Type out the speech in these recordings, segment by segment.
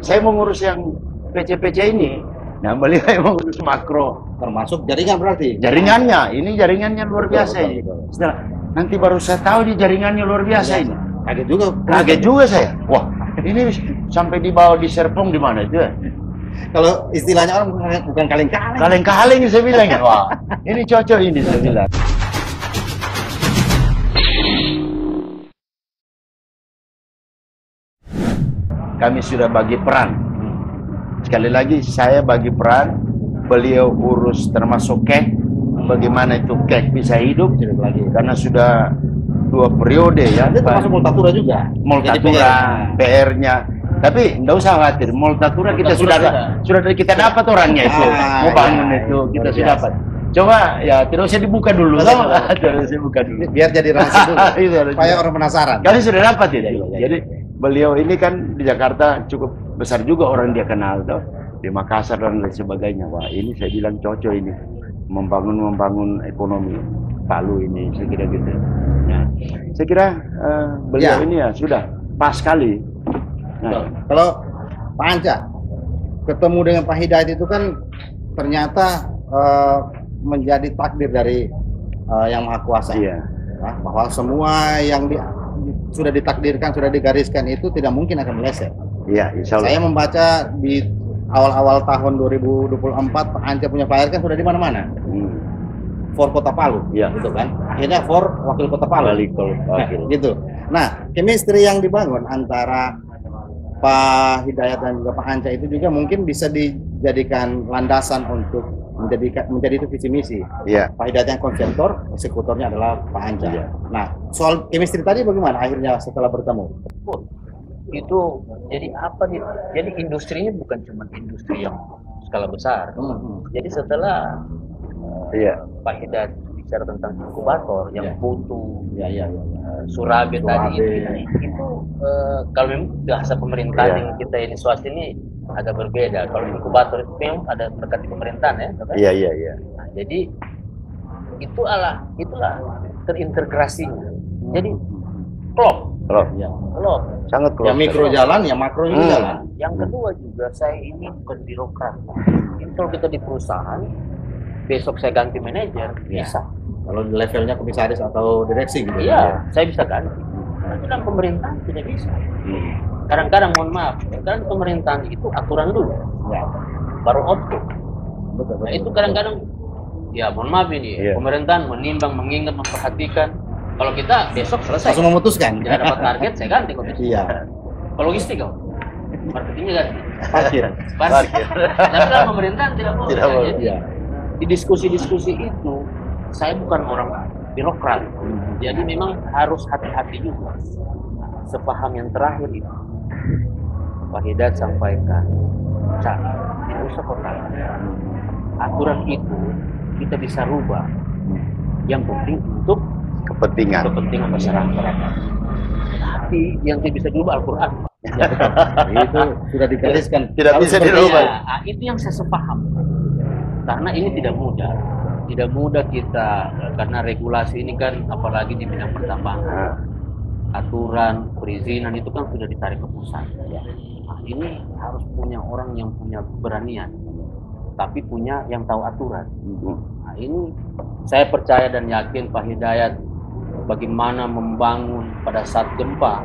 saya mau ngurus yang PC-PC ini. Nah, beliau yang mengurus makro. Termasuk jaringan berarti? Jaringannya, ini jaringannya luar biasa ini. Setelah, nanti baru saya tahu di jaringannya luar biasa ini. Kaget juga. Kaget juga saya. Wah, ini sampai dibawa di Serpong di mana itu ya? Kalau istilahnya orang bukan kaleng-kaleng. Kaleng-kaleng saya bilang ya. Wah, ini cocok ini saya bilang. Kami sudah bagi peran. Sekali lagi saya bagi peran, beliau urus termasuk kek, bagaimana itu kek bisa hidup lagi karena sudah 2 periode ya. Itu termasuk Multatura juga. Multatura, PR-nya. Tapi enggak usah khawatir, Multatura kita sudah kita dapat orangnya itu. Mau bangun itu kita sudah dapat. Coba ya tidak usah dibuka dulu. Tidak usah buka dulu. Biar jadi rahasia dulu. Supaya orang penasaran. Kami sudah dapat ya. Jadi beliau ini kan di Jakarta cukup besar juga orang dia kenal tuh, di Makassar dan lain sebagainya. Wah, ini saya bilang cocok ini membangun ekonomi Palu ini, saya kira gitu. Nah, saya kira beliau ini ya sudah pas sekali. Nah, kalau Pak Anca ketemu dengan Pak Hidayat itu kan ternyata menjadi takdir dari Yang Maha Kuasa. Iya. Nah, bahwa semua yang sudah ditakdirkan, sudah digariskan itu tidak mungkin akan meleset. Iya, insya Allah. Saya membaca di awal-awal tahun 2024 Pak Anca punya flyer kan sudah di mana-mana. For Kota Palu, gitu kan. Akhirnya for Wakil Kota Palu. Gitu. Nah, chemistry yang dibangun antara Pak Hidayat dan juga Pak Anca itu juga mungkin bisa dijadikan landasan untuk menjadi itu visi misi. Pak Hidayat yang konseptor, eksekutornya adalah Pak Anca. Nah, soal chemistry tadi bagaimana akhirnya setelah bertemu? Itu jadi apa nih? Jadi industrinya bukan cuma industri yang skala besar. Jadi setelah Pak Hidayat bicara tentang inkubator yang Putu, Surabe tadi itu kalau memang bahasa pemerintahan kita ini swasta ini agak berbeda. Kalau inkubator itu memang ada berkat di pemerintahan ya. Iya. Nah, jadi itulah terintegrasinya. Jadi klop. Sangat klop. Yang mikro jalan, yang makro juga jalan. Yang kedua juga saya ini bukan birokrat. Kalau kita di perusahaan, besok saya ganti manajer, bisa. Kalau levelnya komisaris atau direksi gitu. Iya, saya bisa ganti. Tapi dalam pemerintahan tidak bisa. Kadang-kadang mohon maaf, kadang pemerintahan itu aturan dulu, baru output. Betul. Nah itu kadang-kadang, ya mohon maaf ini, pemerintahan menimbang, mengingat, memperhatikan. Kalau kita besok selesai, langsung memutuskan. Tidak dapat target, saya ganti komisi. Kalau logistik kok, marketingnya ganti. Parkir. Tapi dalam pemerintahan tidak boleh. Jadi di diskusi-diskusi itu, saya bukan orang birokrat. Jadi memang harus hati-hati juga. Sepaham yang terakhir itu, Pak Hidayat sampaikan, tidak usah kota. Aturan itu kita bisa rubah. Yang penting untuk kepentingan masyarakat. Tapi yang tidak bisa dirubah Al-Quran. Itu sudah digariskan. Tidak bisa dirubah. Itu yang saya sepaham. Karena ini tidak mudah. Tidak mudah kita, karena regulasi ini kan apalagi di bidang pertambangan. Aturan, perizinan itu kan sudah ditarik ke pusat. Nah, ini harus punya orang yang punya keberanian. Tapi punya yang tahu aturan. Nah, ini saya percaya dan yakin Pak Hidayat bagaimana membangun pada saat gempa.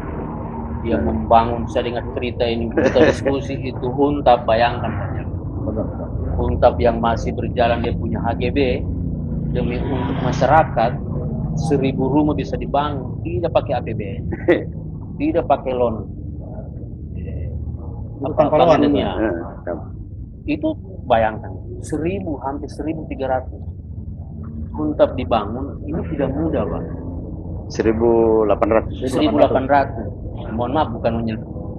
Dia membangun, saya dengar cerita ini, kita diskusi itu Huntap, bayangkan saja. Huntap yang masih berjalan, dia punya HGB demi untuk masyarakat, 1000 rumah bisa dibangun, tidak pakai APBN, tidak pakai loan. Itu bayangkan, 1000, hampir 1300 Huntap dibangun, ini tidak mudah Pak. 1800. Mohon maaf, bukan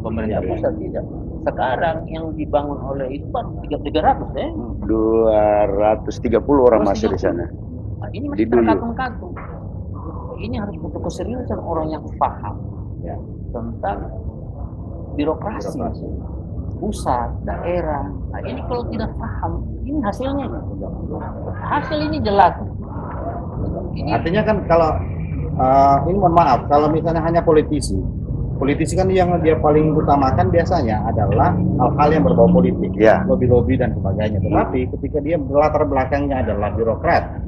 pemerintah pusat, tidak. Sekarang yang dibangun oleh itu kan 300 ya. 230 orang masih di sana. Nah, ini masih terkatung-katung. Ini harus butuh keseriusan orang yang paham tentang birokrasi. Pusat, daerah. Nah, ini kalau tidak paham, ini hasilnya. Hasil ini jelas. Artinya kan kalau ini mohon maaf, kalau misalnya hanya politisi politisi kan yang dia paling utamakan biasanya adalah hal-hal yang berbau politik, lobby-lobby dan sebagainya. Tetapi ketika dia latar belakangnya adalah birokrat,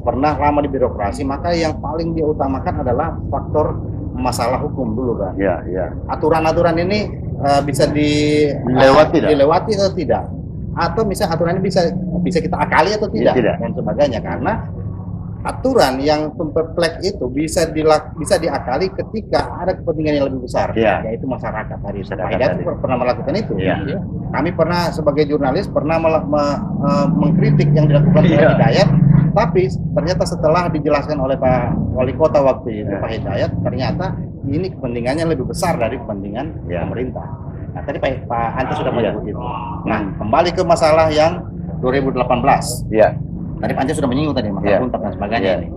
pernah lama di birokrasi, maka yang paling dia utamakan adalah faktor masalah hukum dulu kan. Aturan-aturan ini bisa dilewati atau tidak, atau misalnya aturan ini bisa kita akali atau tidak, dan sebagainya. Karena aturan yang plek itu bisa diakali ketika ada kepentingan yang lebih besar, yaitu masyarakat. Hidayat pernah melakukan itu. Kami pernah sebagai jurnalis pernah mengkritik yang dilakukan oleh Hidayat, tapi ternyata setelah dijelaskan oleh Pak Wali Kota waktu itu, Pak Hidayat, ternyata ini kepentingannya lebih besar dari kepentingan pemerintah. Nah, tadi Pak Anta sudah menyebut itu. Nah, kembali ke masalah yang 2018. Tadi Pak Anta sudah menyinggung tadi masalah untak dan sebagainya ini.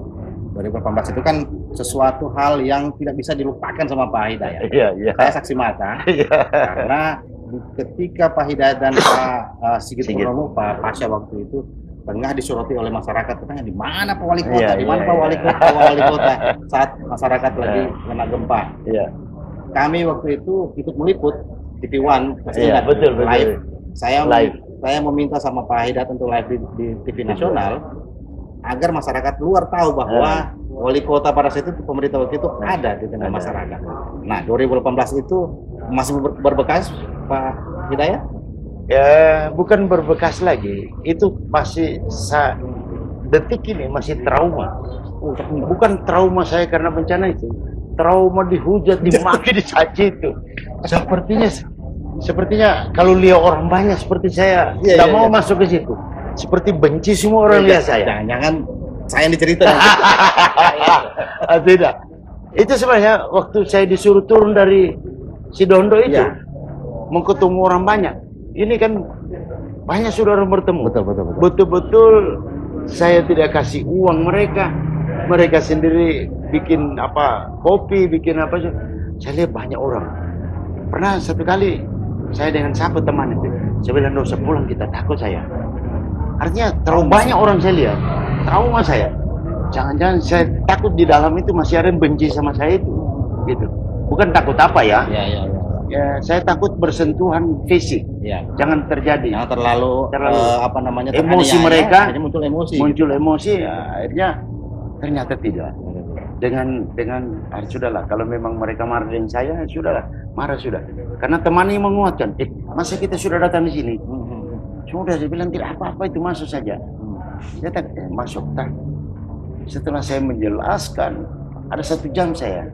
2018 itu kan sesuatu hal yang tidak bisa dilupakan sama Pak Hidayat. Saya saksi mata karena ketika Pak Hidayat dan Pak Sigit Purnomo, Pak Pasha waktu itu tengah disoroti oleh masyarakat, katanya di mana Pak Wali Kota, di mana Pak Wali Kota saat masyarakat lagi kena gempa. Kami waktu itu ikut meliput TV One, betul. Live. Saya meminta sama Pak Hidayat untuk live di TV nasional agar masyarakat luar tahu bahwa Wali Kota pada saat itu, pemerintah waktu itu ada di tengah masyarakat. Nah, 2018 itu masih berbekas Pak Hidayat? Ya, bukan berbekas lagi. Itu masih detik ini masih trauma. Bukan trauma saya karena bencana itu. Trauma dihujat, dimaki, dicaci itu. Sepertinya kalau lihat orang banyak seperti saya tidak mau masuk ke situ. Seperti benci semua orang lihat saya. Jangan saya yang dicerita. Tidak. Itu sebenarnya waktu saya disuruh turun dari Sidondo itu, mau ketemu orang banyak. Ini kan banyak saudara bertemu. Betul-betul saya tidak kasih uang mereka. Mereka sendiri bikin kopi, bikin apa. Saya lihat banyak orang. Pernah satu kali saya dengan satu teman itu, saya bilang nggak usah pulang, kita takut saya. Artinya terlalu banyak orang saya lihat, trauma saya. Jangan-jangan saya takut di dalam itu masih ada yang benci sama saya itu, gitu. Bukan takut apa ya? Ya, saya takut bersentuhan fisik. Jangan terjadi. Jangan terlalu emosi mereka. Muncul emosi. Ya, akhirnya ternyata tidak. Dengan sudahlah, kalau memang mereka marah dengan saya, sudahlah, marah sudah. Karena temannya menguatkan, masa kita sudah datang di sini? Sudah, saya bilang tidak apa-apa, itu masuk saja. Saya masuk. Setelah saya menjelaskan, ada 1 jam saya,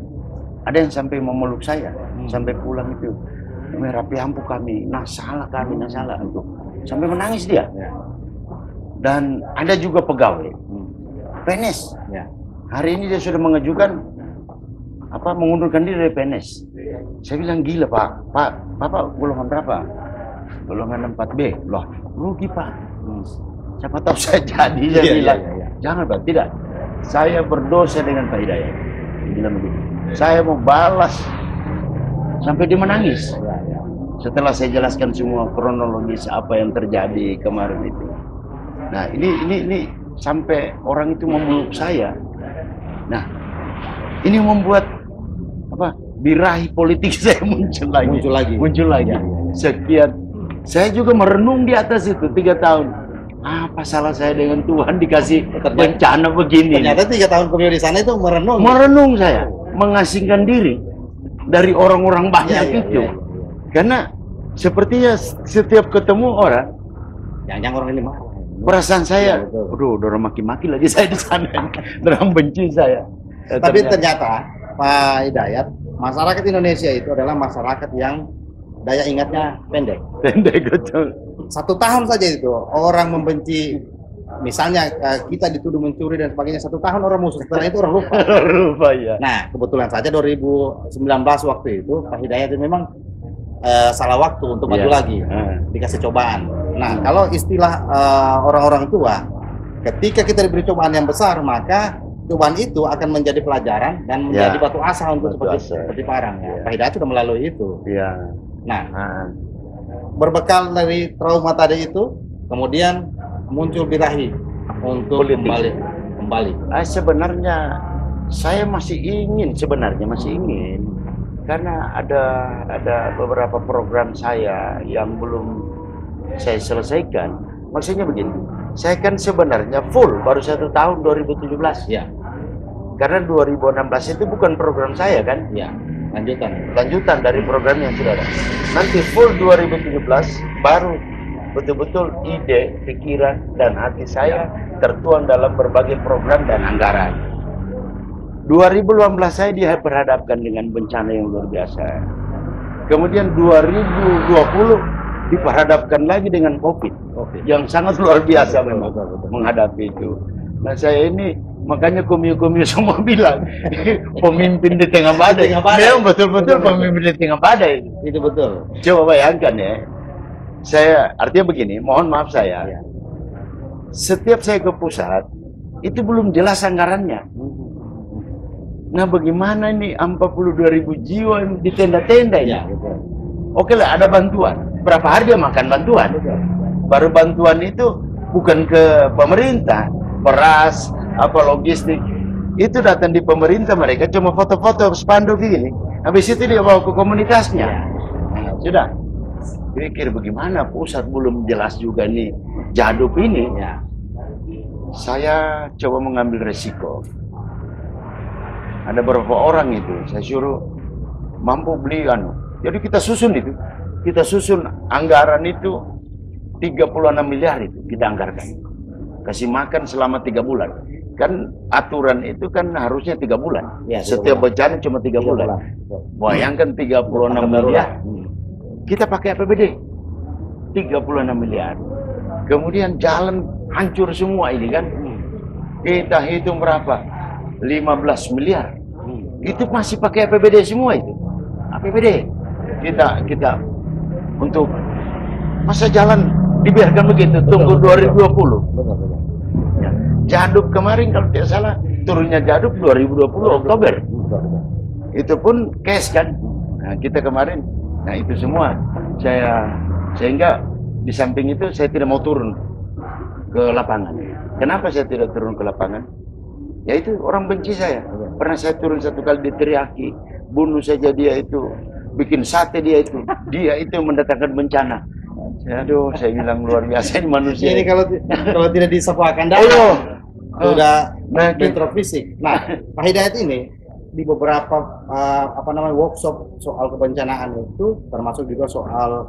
ada yang sampai memeluk saya, sampai pulang itu, merapi ampuh kami, salah untuk sampai menangis dia. Dan ada juga pegawai, PNS. Hari ini dia sudah mengajukan mengundurkan diri dari PNS. Saya bilang gila Pak, Bapak golongan berapa? Golongan 4B. Loh, rugi Pak. Siapa tahu saya jadi. Saya bilang, jangan Pak, tidak. Saya berdosa dengan Pak Hidayat. Dia bilang begitu. Saya mau balas sampai dia menangis. Setelah saya jelaskan semua kronologis apa yang terjadi kemarin itu. Nah, ini sampai orang itu memeluk saya. Nah, ini membuat birahi politik saya muncul lagi. Sekian, saya juga merenung di atas itu 3 tahun. Apa salah saya dengan Tuhan dikasih bencana begini? Ternyata 3 tahun kemudian di sana itu merenung. Merenung saya, mengasingkan diri dari orang-orang banyak itu. Karena sepertinya setiap ketemu orang, jangan orang ini marah. Perasaan saya, orang maki-maki lagi saya di sana, orang benci saya. Tapi ternyata Pak Hidayat, masyarakat Indonesia itu adalah masyarakat yang daya ingatnya pendek. Betul. 1 tahun saja itu orang membenci, misalnya kita dituduh mencuri dan sebagainya, 1 tahun orang musuh, setelah itu orang lupa. Nah, kebetulan saja 2019 waktu itu Pak Hidayat memang salah waktu untuk maju lagi, dikasih cobaan. Nah, kalau istilah orang-orang tua, ketika kita diberi cobaan yang besar, maka cobaan itu akan menjadi pelajaran dan menjadi batu asa untuk seperti Parang. Pak Hidayat sudah melalui itu. Nah, berbekal dari trauma tadi itu, kemudian muncul birahi untuk kembali. Sebenarnya saya masih ingin, Karena ada beberapa program saya yang belum saya selesaikan. Maksudnya begini, saya kan sebenarnya full baru 1 tahun 2017. Ya. Karena 2016 itu bukan program saya kan? Ya. Lanjutan dari program yang sudah ada. Nanti full 2017 baru betul-betul ide, pikiran, dan hati saya tertuang dalam berbagai program dan anggaran. 2018 saya diperhadapkan dengan bencana yang luar biasa. Kemudian 2020 diperhadapkan lagi dengan COVID yang sangat luar biasa memang menghadapi itu. Nah saya ini makanya komio-komio semua bilang pemimpin di tengah badai. Memang betul-betul pemimpin di tengah badai. Itu betul. Coba bayangkan ya. Saya artinya begini, mohon maaf saya. Setiap saya ke pusat itu belum jelas anggarannya. Nah bagaimana ini 42.000 jiwa di tenda-tenda ini? Oke lah ada bantuan. Berapa hari dia makan bantuan? Baru bantuan itu bukan ke pemerintah, beras, apa logistik. Itu datang di pemerintah, mereka cuma foto-foto spanduk gini. Habis itu dia bawa ke komunitasnya. Nah, sudah. Pikir bagaimana pusat belum jelas juga nih Jaduk ini. Saya coba mengambil resiko. Ada beberapa orang itu saya suruh mampu beli jadi kita susun itu. Kita susun anggaran itu 36 miliar itu kita anggarkan. Kasih makan selama 3 bulan. Kan aturan itu kan harusnya 3 bulan. Ya, setiap bencana cuma 3 bulan. Bayangkan 36 miliar. Kita pakai APBD 36 miliar. Kemudian jalan hancur semua ini kan. Kita hitung berapa? 15 miliar. Itu masih pakai APBD semua itu. APBD. Kita untuk masa jalan dibiarkan begitu, tunggu 2020. Ya. Jaduk kemarin kalau tidak salah turunnya Jaduk 2020 Oktober. Itu pun cash kan. Nah, kita kemarin itu semua sehingga di samping itu saya tidak mau turun ke lapangan. Kenapa saya tidak turun ke lapangan? Ya itu orang benci saya. Pernah saya turun 1 kali diteriaki, bunuh saja dia itu, bikin sate dia itu mendatangkan bencana. Aduh, saya bilang luar biasa ini manusia. Ini kalau tidak disepakan sudah bentrok fisik. Nah, Pak Hidayat ini di beberapa workshop soal kebencanaan itu termasuk juga soal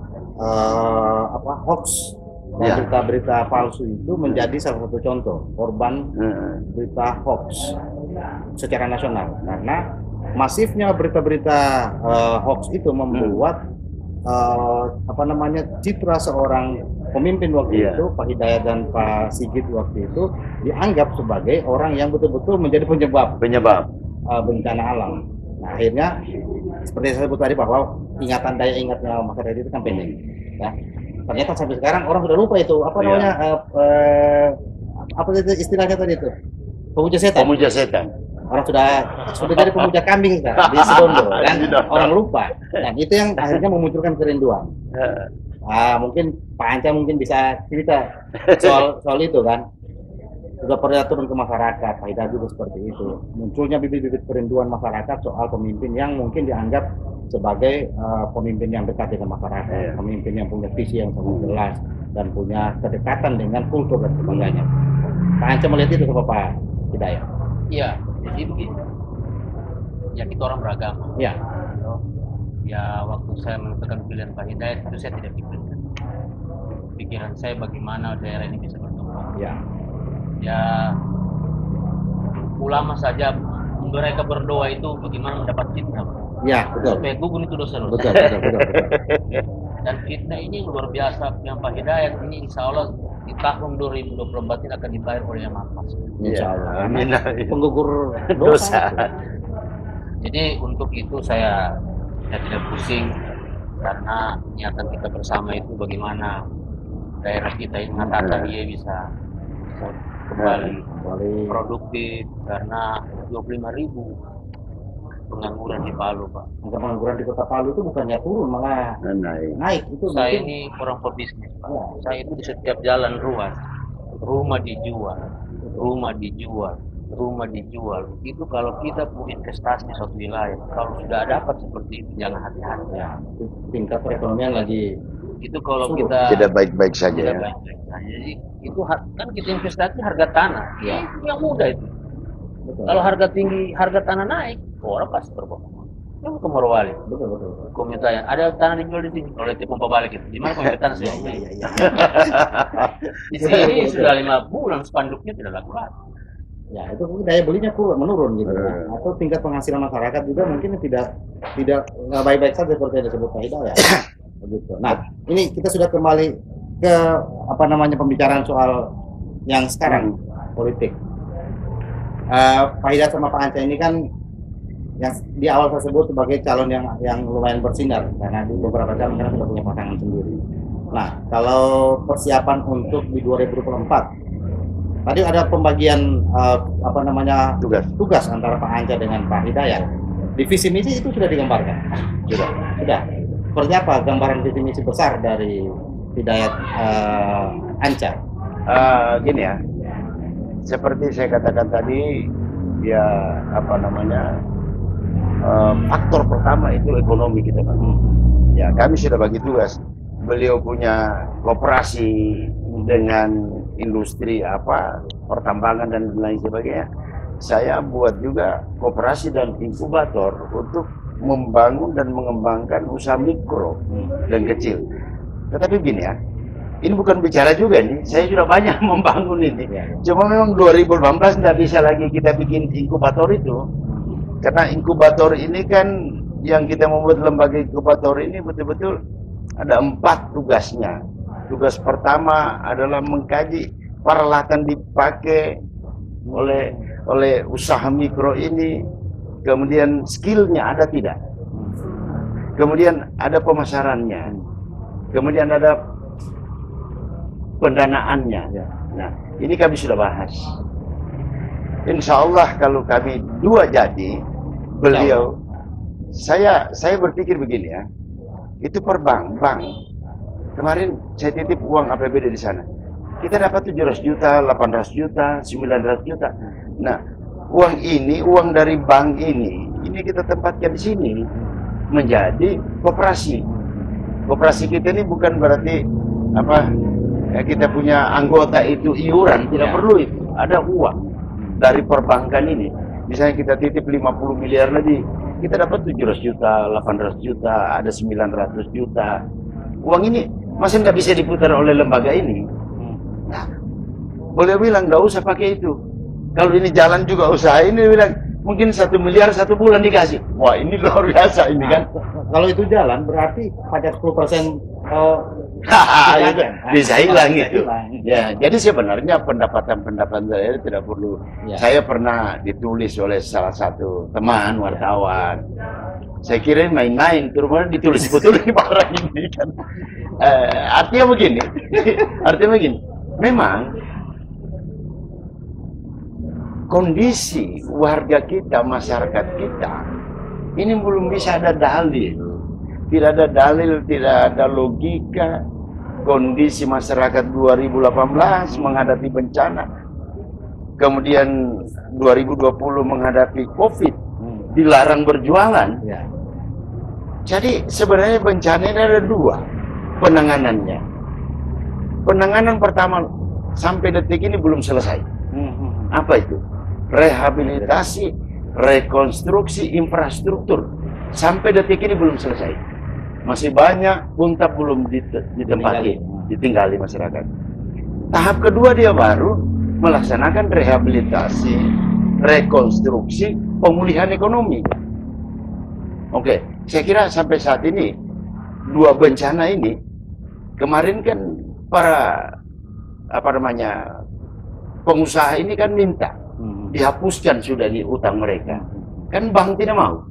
hoax dan berita-berita palsu itu menjadi salah satu contoh korban berita hoax secara nasional, karena masifnya berita-berita hoax itu membuat citra seorang pemimpin waktu itu Pak Hidayat dan Pak Sigit waktu itu dianggap sebagai orang yang betul-betul menjadi penyebab bencana alam. Nah, akhirnya seperti yang saya sebut tadi bahwa daya ingatnya masyarakat itu kan pendek. Ya. Ternyata sampai sekarang orang sudah lupa itu apa itu istilahnya tadi itu? Pemuja setan. Orang sudah jadi pemuja kambing sekarang di Sidondo kan. Orang lupa. Dan itu yang akhirnya memunculkan kerinduan. Mungkin Pak Anca mungkin bisa cerita soal itu kan. Sudah pernah turun ke masyarakat, Pak Hidayat juga seperti itu. Munculnya bibit-bibit kerinduan masyarakat soal pemimpin yang mungkin dianggap sebagai pemimpin yang dekat dengan masyarakat, pemimpin yang punya visi yang sangat jelas dan punya kedekatan dengan kultur dan sebagainya. Pak Anca melihat itu sama Pak Hidayat? Iya, jadi begini. Ya kita orang beragama. Ya. Ya waktu saya menentukan pilihan Pak Hidayat itu saya tidak pikirkan. Pikiran saya bagaimana daerah ini bisa berkembang. Ya ulama saja mereka berdoa itu bagaimana mendapat fitnah. Ya, betul. Supaya gugur itu dosa-dosa. Betul. Dan fitnah ini luar biasa yang Pak Hidayat ini insya Allah di tahun 2024 ini akan dibayar oleh Yang Maha Kuasa. Insya Allah. Amin. Penggugur dosa. Jadi untuk itu saya tidak pusing karena niatan kita bersama itu bagaimana daerah kita ini mengatasi dia bisa kembali produktif karena 25.000 pengangguran di Palu, Pak. Pengangguran di Kota Palu itu bukannya turun malah naik. Itu saya ini orang pebisnis, Pak. Saya itu di setiap jalan ruas rumah dijual, rumah dijual, itu kalau kita punya investasi di suatu wilayah, kalau sudah dapat seperti itu jangan hati-hati. Ya, tingkat perekonomian lagi itu kalau kita tidak baik-baik saja tidak ya. baik-baik saja. Jadi itu kan kita investasi harga tanah, ya itu yang mudah itu. betul. Kalau harga tinggi, harga tanah naik, orang pasti berbohong. Yang ke Morowali, Betul. komentarnya ada tanah dijual di sini, oleh pompa balik itu. Di mana komentar saya? Iya. Di sini sudah 5 bulan spanduknya tidak laku lagi. Ya, itu mungkin daya belinya menurun gitu ya. Atau tingkat penghasilan masyarakat juga mungkin tidak nggak baik-baik saja seperti yang disebut Pak Hidayat. Begitu. Nah, ini kita sudah kembali ke pembicaraan soal yang sekarang politik. Pak Hidayat sama Pak Anca ini kan yang di awal tersebut sebagai calon yang lumayan bersinar karena di beberapa calon karena sudah punya pasangan sendiri. Nah, kalau persiapan untuk di 2024 tadi ada pembagian tugas antara Pak Anca dengan Pak Hidayat. Di visi misi itu sudah digambarkan. Sudah. Seperti apa gambaran visi misi besar dari Hidayat Anca? Gini ya. Seperti saya katakan tadi, ya faktor pertama itu ekonomi kita kan. Ya, kami sudah bagi tugas. Beliau punya koperasi dengan industri pertambangan dan lain sebagainya. Saya buat juga koperasi dan inkubator untuk membangun dan mengembangkan usaha mikro dan kecil. Tetapi begini ya, ini bukan bicara juga nih, saya sudah banyak membangun ini. Cuma memang 2018 tidak bisa lagi kita bikin inkubator itu. Karena inkubator ini kan, yang kita membuat lembaga inkubator ini betul-betul ada 4 tugasnya. Tugas pertama adalah mengkaji peralatan dipakai oleh usaha mikro ini, kemudian skillnya ada tidak, kemudian ada pemasarannya, kemudian ada pendanaannya. Nah, ini kami sudah bahas. Insya Allah kalau kami 2 jadi, beliau, saya berpikir begini ya, itu per bank. Kemarin saya titip uang APBD di sana. Kita dapat 700 juta, 800 juta, 900 juta. Nah, uang dari bank ini kita tempatkan di sini menjadi koperasi. Koperasi kita ini bukan berarti kita punya anggota itu iuran, tidak perlu itu. Ada uang dari perbankan ini. Misalnya kita titip 50 miliar lagi, kita dapat 700 juta, 800 juta, ada 900 juta. Uang ini masih nggak bisa diputar oleh lembaga ini. Nah, boleh bilang nggak usah pakai itu. Kalau ini jalan juga usaha ini, bilang mungkin 1 miliar 1 bulan dikasih. Wah, ini luar biasa ini kan. Kalau itu jalan berarti pajak 10% bisa hilang itu. Ya, jadi sebenarnya pendapatan saya tidak perlu. Saya pernah ditulis oleh salah satu teman wartawan. Saya kira main-main, terus ditulis betul di barang ini kan. Artinya begini, memang kondisi warga kita, masyarakat kita, ini belum bisa ada dalil. Tidak ada dalil, tidak ada logika. Kondisi masyarakat 2018 menghadapi bencana, kemudian 2020 menghadapi COVID, dilarang berjualan. Jadi sebenarnya bencana ini ada 2 penanganannya. Penanganan pertama sampai detik ini belum selesai. Apa itu? Rehabilitasi, rekonstruksi infrastruktur sampai detik ini belum selesai. Masih banyak puntap belum ditempati, ditinggali masyarakat. Tahap kedua dia baru melaksanakan rehabilitasi, rekonstruksi, pemulihan ekonomi. Oke, saya kira sampai saat ini 2 bencana ini, kemarin kan para pengusaha ini kan minta dihapuskan sudah di utang mereka. Kan bank tidak mau,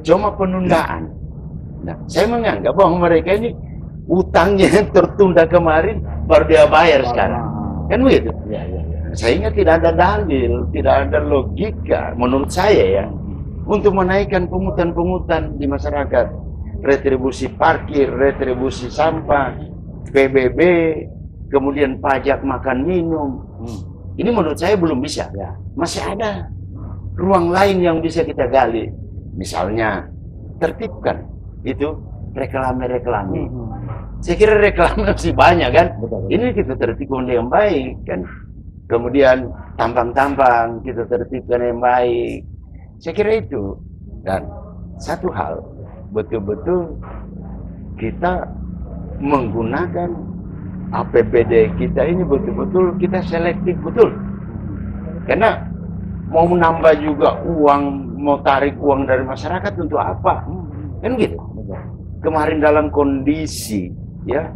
cuma penundaan. Nah, saya menganggap bahwa mereka ini utangnya yang tertunda kemarin baru dia bayar sekarang. Kan begitu? Sehingga tidak ada dalil, tidak ada logika menurut saya ya, untuk menaikkan pungutan-pungutan di masyarakat. Retribusi parkir, retribusi sampah, PBB, kemudian pajak makan minum. Ini menurut saya belum bisa. masih ada ruang lain yang bisa kita gali. Misalnya, tertibkan itu reklame-reklame. Saya kira reklame masih banyak kan. Betul. Ini kita tertibkan yang baik kan. Kemudian tampang-tampang kita tertibkan yang baik. Saya kira itu. Dan satu hal, betul-betul kita menggunakan APBD kita ini betul-betul kita selektif betul. Karena mau menambah juga uang, mau tarik uang dari masyarakat untuk apa? Kan gitu. Kemarin dalam kondisi ya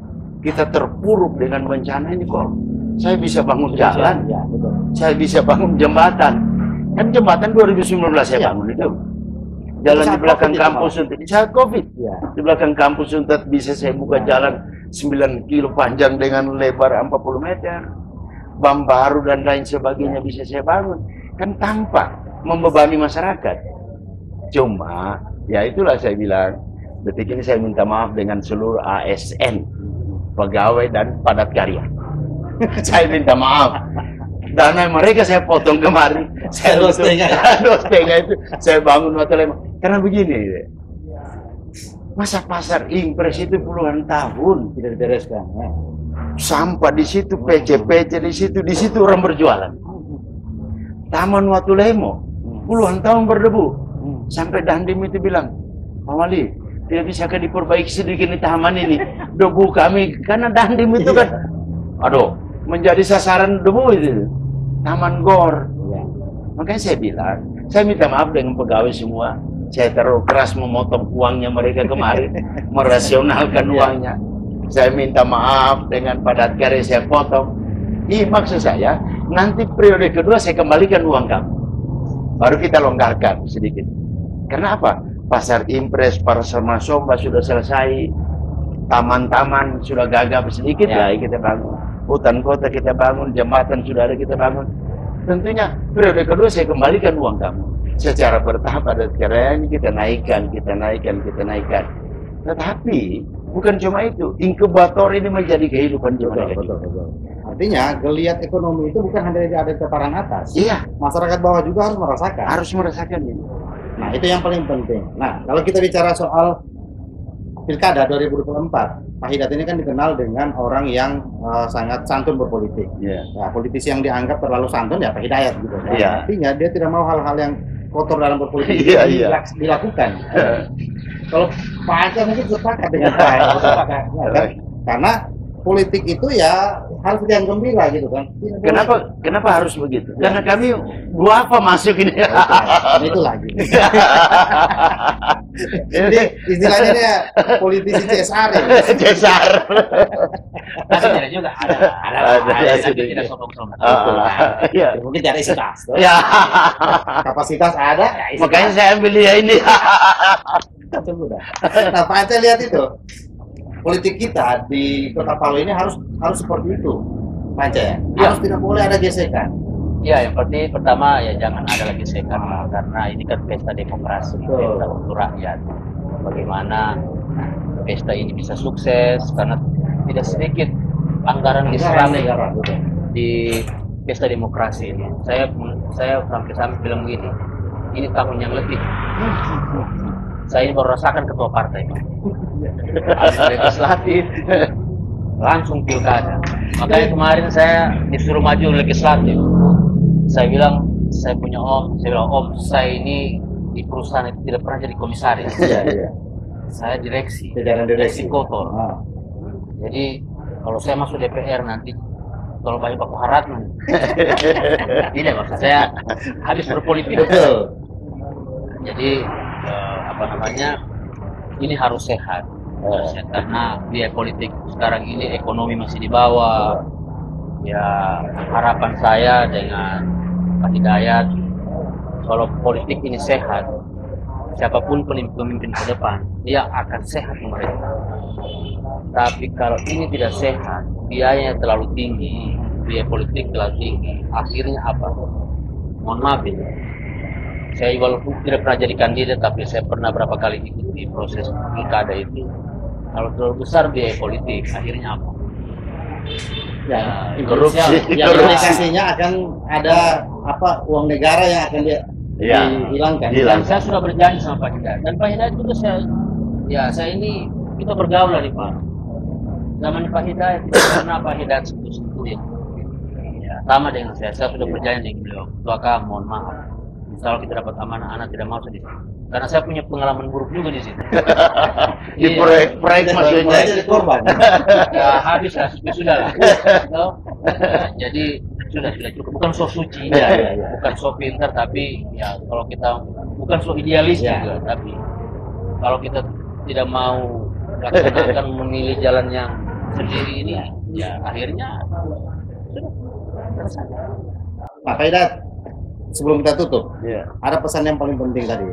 kita terpuruk dengan bencana ini kok saya bisa bangun jalan, Ya, betul. saya bisa bangun jembatan. Kan jembatan 2019 saya bangun itu. Jalan di belakang kampus Untet di saat Covid. Ya. Di belakang kampus Untet bisa saya buka jalan 9 kilo panjang dengan lebar 40 meter. Bam baru dan lain sebagainya bisa saya bangun. Kan tanpa membebani masyarakat. Cuma, ya itulah saya bilang, detik ini saya minta maaf dengan seluruh ASN, pegawai dan padat karya. Saya minta maaf. Dana mereka saya potong kemarin. Saya Dua setengah itu saya bangun hotel. Karena begini, masa pasar Impres itu puluhan tahun Tidak dibereskan. Ya. sampah di situ, PC-PC di situ orang berjualan. Taman Watulemo puluhan tahun berdebu. Sampai Dandim itu bilang, Pak Wali, tidak bisakah diperbaiki sedikit di taman ini? Debu kami, karena Dandim itu kan, aduh, menjadi sasaran debu itu. Taman Gor. Ya. Makanya saya bilang, saya minta maaf dengan pegawai semua. Saya terlalu keras memotong uangnya mereka kemarin, merasionalkan uangnya. Saya minta maaf dengan padat karya saya potong. Maksud saya, nanti periode kedua saya kembalikan uang kamu. Baru kita longgarkan sedikit. Karena apa? Pasar Impres, pasar Masomba sudah selesai. Taman-taman sudah gagap sedikit Ya. lah kita bangun. Hutan kota kita bangun, jembatan sudah ada kita bangun. Tentunya periode kedua saya kembalikan uang kamu. Secara bertahap ada keren kita naikkan. Tetapi bukan cuma itu, inkubator ini menjadi kehidupan mereka. Betul. Artinya geliat ekonomi itu bukan hanya ada di tataran atas. Iya, Masyarakat bawah juga harus merasakan. harus merasakan ini. Nah, itu yang paling penting. Nah, kalau kita bicara soal Pilkada 2024, Pak Hidat ini kan dikenal dengan orang yang sangat santun berpolitik. Iya. Nah, politisi yang dianggap terlalu santun ya Pak Hidayat gitu. Iya. Artinya dia tidak mau hal-hal yang kotor dalam berpolitik Iya. dilakukan. Kalau Pak Aceh mungkin sepakat dengan saya, sepakat, ya kan? Karena politik itu ya harus yang gembira gitu kan. Kenapa harus begitu? Karena kami apa masuk ini. Itu lagi. Jadi istilahnya dia politisi CSR ya. CSR. Tapi tidak juga ada tidak sombong-sombong. Iya. Mungkin tidak isitas. Ya. Kapasitas ada, ya isitas. Makanya saya ambil dia ini. Nah, Pak Aceh lihat itu. Politik kita di Kota Palu ini harus seperti itu, Pak Aceh. Harus tidak boleh ada gesekan. Ya, yang penting pertama ya jangan ada lagi gesekan karena ini kan pesta demokrasi, pesta untuk rakyat. Bagaimana pesta ini bisa sukses karena tidak sedikit anggaran diserap di pesta demokrasi ini. Saya sampai bilang begini, ini tahun yang lebih. Saya ini baru rasakan ketua partai, habis legislatif, langsung pilkada. Makanya kemarin saya disuruh maju legislatif. Saya bilang, saya bilang, Om, saya ini di perusahaan itu tidak pernah jadi komisaris. Iya. Saya direksi kotor. Jadi kalau saya masuk DPR nanti, kalau banyak Pak Haratman. Tidak, maksud saya habis berpolitik. Betul. Jadi ini harus sehat. Karena biaya politik sekarang ini ekonomi masih di bawah. Ya harapan saya dengan Pak Hidayat, kalau politik ini sehat, siapapun pemimpin ke depan, dia akan sehat pemerintah. Tapi kalau ini tidak sehat, biayanya terlalu tinggi, biaya politik terlalu tinggi, akhirnya apa? Mohon maaf ini. Saya walaupun tidak pernah jadi kandidat, tapi saya pernah berapa kali ikut di proses pilkada itu. Kalau terlalu besar biaya politik, akhirnya apa? Ya, korupsi. Ya, implikasinya akan ada apa uang negara yang akan dihilangkan. Dan saya sudah berjanji sama Pak Hidayat. Dan Pak Hidayat juga saya ini kita bergaul dari Pak. Zaman Pak Hidayat tidak pernah Pak Hidayat sentuh-sentuhin. Ya, sama dengan saya sudah berjanji dengan beliau. Tuaka, mohon maaf. Kalau kita dapat amanah, anak tidak mau sedih. Karena saya punya pengalaman buruk juga di sini. Di proyek maksudnya jadi korban. Ya habis lah, sudah lah. Jadi sudah cukup. Bukan so suci, bukan so pintar, tapi ya kalau kita bukan so idealis juga, tapi kalau kita tidak mau laksanakan memilih jalan yang sendiri ini, ya akhirnya sudah selesai. Pak Hidayat, sebelum kita tutup, ada pesan yang paling penting tadi.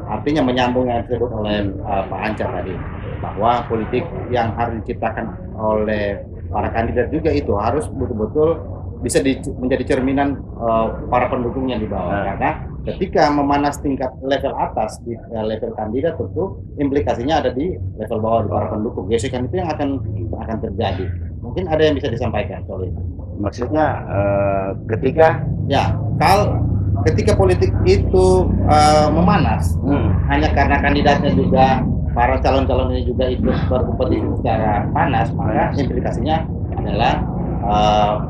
Artinya menyambung yang disebut oleh Pak Anca tadi, bahwa politik yang harus diciptakan oleh para kandidat juga itu harus betul-betul bisa menjadi cerminan para pendukungnya di bawah. Karena ketika memanas tingkat level atas di level kandidat, tentu implikasinya ada di level bawah di para pendukung. Gesekan itu yang akan terjadi. Mungkin ada yang bisa disampaikan soal itu. Maksudnya ketika politik itu memanas, hanya karena kandidatnya juga, para calon-calon ini juga ikut berkompetisi secara panas, maka implikasinya adalah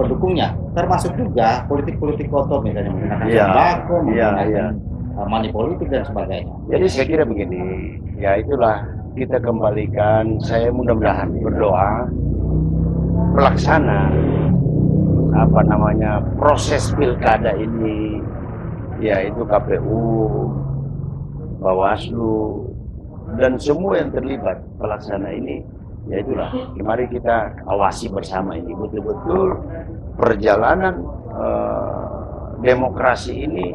pendukungnya, termasuk juga politik-politik kotor, misalnya menggunakan sembako, menggunakan money politik dan sebagainya. Jadi saya kira begini, ya itulah kita kembalikan. Saya mudah-mudahan berdoa pelaksana proses pilkada ini, yaitu KPU, Bawaslu, dan semua yang terlibat pelaksana ini, ya itulah, mari kita awasi bersama ini betul-betul perjalanan demokrasi ini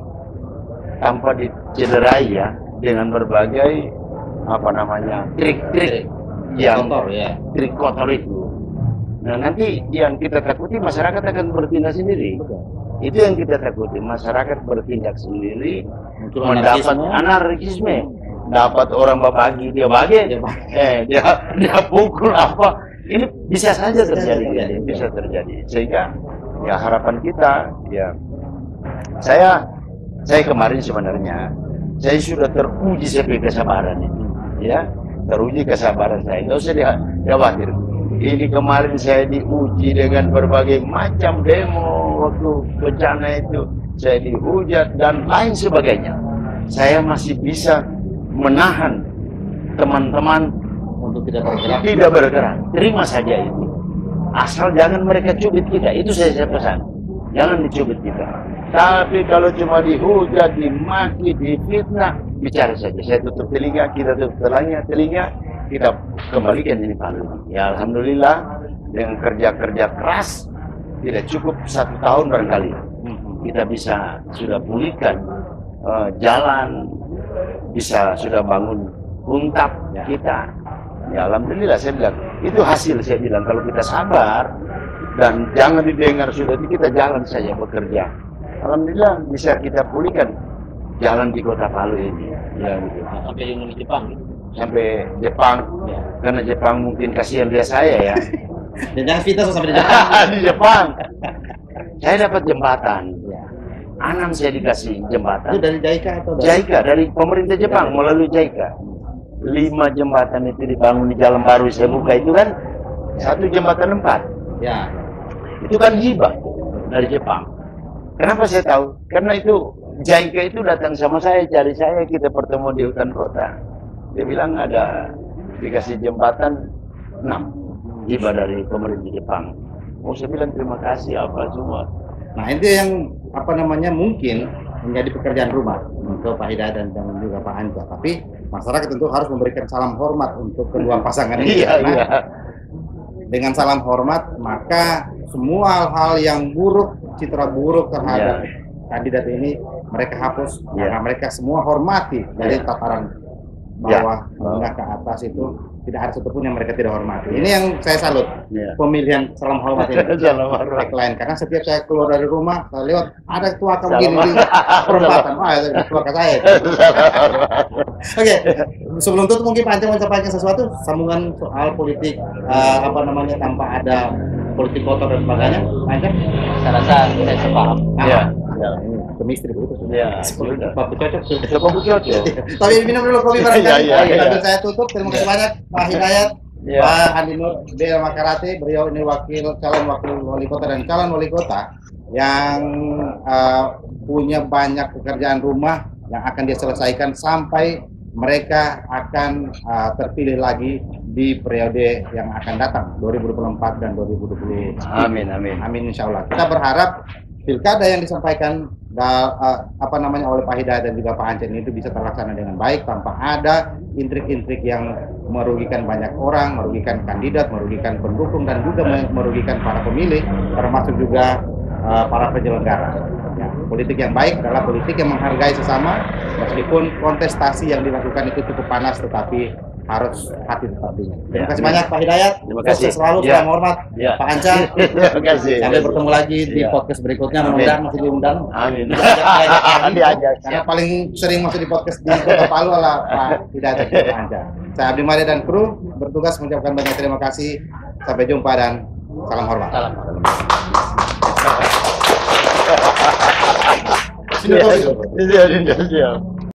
tanpa dicederai ya dengan berbagai trik-trik yang trik kotor itu. Nah, nanti yang kita takuti masyarakat akan bertindak sendiri. Itu yang kita takuti, masyarakat bertindak sendiri, mendapat anarkisme, dapat orang berbagi, dia pukul apa, ini bisa saja terjadi, bisa terjadi. Sehingga ya harapan kita, ya saya kemarin sebenarnya saya sudah teruji sampai kesabaran ini, ya teruji kesabaran saya, nggak usah khawatir. Ini kemarin saya diuji dengan berbagai macam demo waktu bencana itu, saya dihujat dan lain sebagainya. Saya masih bisa menahan teman-teman untuk tidak bergerak. Terima saja itu. Asal jangan mereka cubit kita, itu saya pesan. Jangan dicubit kita. Tapi kalau cuma dihujat, dimaki, difitnah, bicara saja. Saya tutup telinga, kita tutup telinga, kita kembalikan ini Palu. Ya alhamdulillah dengan kerja-kerja keras tidak cukup 1 tahun barangkali kita bisa sudah pulihkan jalan, bisa sudah bangun untap kita. Ya alhamdulillah saya bilang itu hasil. Saya bilang kalau kita sabar dan jangan didengar sudah, kita jalan saja bekerja. Alhamdulillah bisa kita pulihkan jalan di kota Palu ini. Ya, gitu. Sampai di Jepang gitu. Sampai Jepang, karena Jepang mungkin kasihan dia saya ya. Dan jangan fitnah sampai di Jepang. Di Jepang, saya dapat jembatan. Anam saya dikasih jembatan. Itu dari JICA atau dari? JICA, dari pemerintah Jepang melalui JICA. 5 jembatan itu dibangun di jalan baru saya buka itu kan, 1 jembatan 4. Ya. Itu kan hibah dari Jepang. Kenapa saya tahu? Karena itu JICA itu datang sama saya, cari saya, kita bertemu di hutan kota. Dia bilang ada dikasih jembatan 6 hibah dari pemerintah Jepang. Saya bilang terima kasih apa semua. Nah itu yang mungkin menjadi pekerjaan rumah untuk Pak Hidayat dan juga Pak Anca. Tapi masyarakat tentu harus memberikan salam hormat untuk kedua pasangan ini. Dengan salam hormat maka semua hal-hal yang buruk, citra buruk terhadap kandidat ini mereka hapus. Maka mereka semua hormati dari tataran bawah menengah ke atas itu tidak ada satupun yang mereka tidak hormati. Ini yang saya salut, pemilihan salam hormat ini. Lain karena setiap saya keluar dari rumah, saya lewat ada tuaka begini di perempatan, tuaka saya. Oke, sebelum itu mungkin Pak Anca mau sampaikan sesuatu sambungan soal politik tanpa ada politik kotor dan sebagainya. Lanjut. Saya rasa saya sepaham. Iya. Chemistry begitu. Iya. Kopi cocok. Kopi cocok. Tapi minum dulu kopi barangkali. Iya. Sambil saya tutup. Terima kasih banyak Pak Hidayat, Pak Andi Nur Dea Makarate. Beliau ini calon wakil wali kota dan calon wali kota yang punya banyak pekerjaan rumah yang akan dia selesaikan sampai mereka akan terpilih lagi di periode yang akan datang 2024 dan 2020. Amin insya Allah. Kita berharap pilkada yang disampaikan oleh Pak Hidayat dan juga Pak Ancen itu bisa terlaksana dengan baik tanpa ada intrik-intrik yang merugikan banyak orang, merugikan kandidat, merugikan pendukung dan juga merugikan para pemilih, termasuk juga para penyelenggara. Ya, politik yang baik adalah politik yang menghargai sesama, meskipun kontestasi yang dilakukan itu cukup panas, tetapi harus hati tetap dingin. Terima kasih banyak Pak Hidayat. Terima kasih. Sukses selalu, salam hormat. Pak Anca. Terima kasih. Sampai bertemu lagi di podcast berikutnya. Mudah-mudahan masih diundang. Amin. Diajak. Karena paling sering masuk di podcast di Kota Palu adalah Pak Hidayat dan Pak Anca. Saya Abdi Maria dan kru bertugas mengucapkan banyak terima kasih. Sampai jumpa dan salam hormat. Salam. Siap.